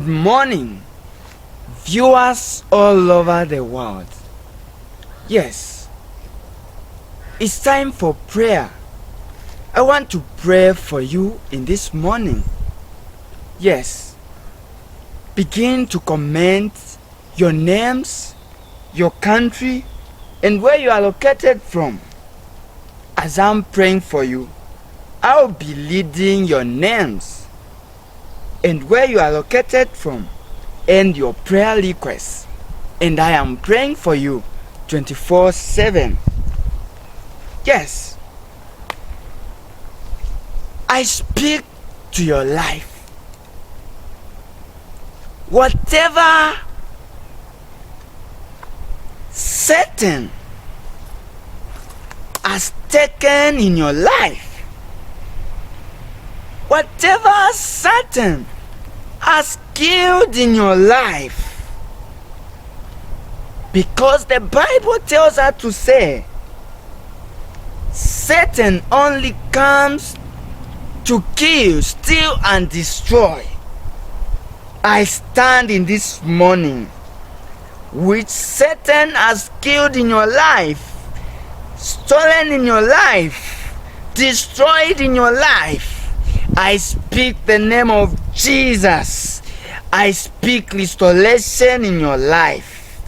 Good morning, viewers all over the world. Yes, it's time for prayer. I want to pray for you in this morning. Yes, begin to comment your names, your country, and where you are located from. As I'm praying for you, I'll be leading your names and where you are located from and your prayer requests. And I am praying for you 24/7. Yes, I speak to your life. Whatever Satan has taken in your life, whatever Satan has killed in your life, because the Bible tells us to say, Satan only comes to kill, steal, and destroy. I stand in this morning, which Satan has killed in your life, stolen in your life, destroyed in your life. I speak the name of Jesus. I speak restoration in your life.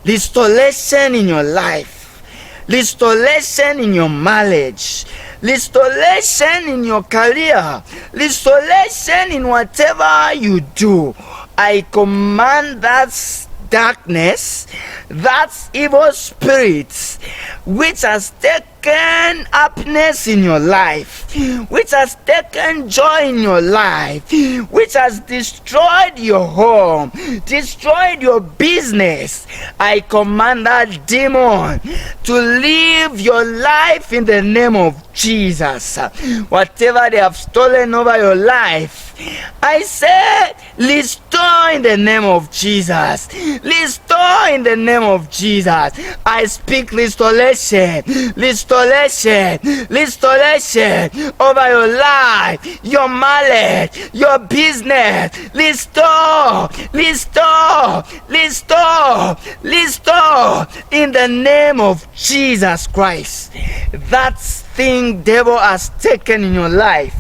Restoration in your life. Restoration in your marriage. Restoration in your career. Restoration in whatever you do. I command that darkness, that evil spirit which has taken happiness in your life, which has taken joy in your life, which has destroyed your home, destroyed your business. I command that demon to leave your life in the name of Jesus. Whatever they have stolen over your life, I say restore in the name of Jesus. Restore in the name of Jesus. I speak restoration, restoration, restoration over your life, your marriage, your business. Restore, restore, restore, restore in the name of Jesus Christ. That thing devil has taken in your life,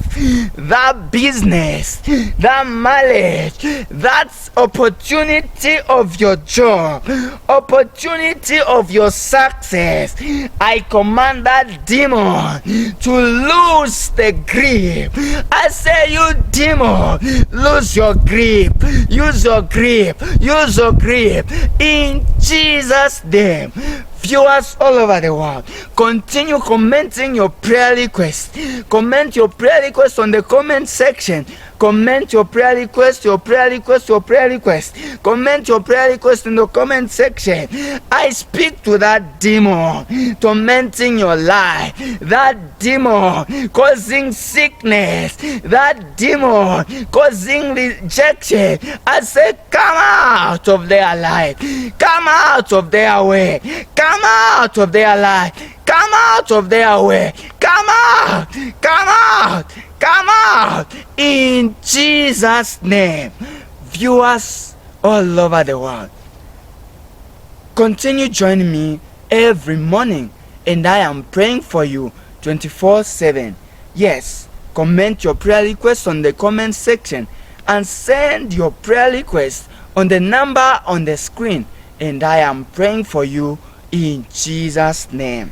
that business, that marriage, that opportunity of your job, opportunity of your success, I command that demon to lose the grip. I say, you demon, lose your grip, use your grip, use your grip in Jesus' name. Viewers all over the world, continue commenting your prayer requests. Comment your prayer requests on the comment section. Comment your prayer request, your prayer request, your prayer request. Comment your prayer request in the comment section. I speak to that demon tormenting your life, that demon causing sickness, that demon causing rejection. I say, come out of their life, come out of their way, come out of their life, come out of their way, come out, come out, come out in Jesus' name. Viewers all over the world, continue joining me every morning, and I am praying for you 24/7. Yes, comment your prayer requests on the comment section and send your prayer requests on the number on the screen, and I am praying for you in Jesus' name.